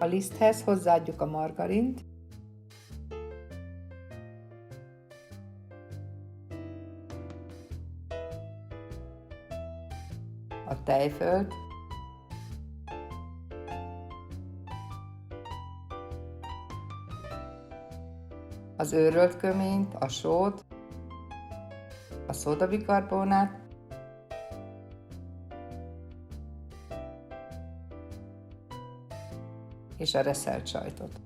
A liszthez hozzáadjuk a margarint, a tejfölt, az őrölt köményt, a sót, a szódabikarbonát, és a reszelt sajtot.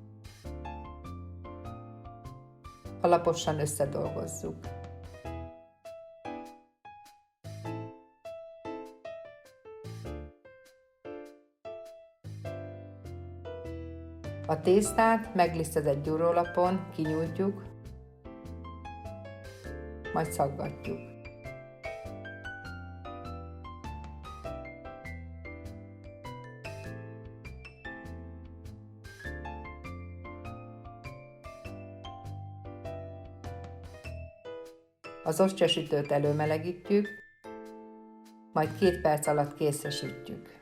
Alaposan összedolgozzuk. A tésztát meglisztezett gyúrólapon kinyújtjuk, majd szaggatjuk. Az ostya sütőt előmelegítjük, majd 2 perc alatt készre sütjük.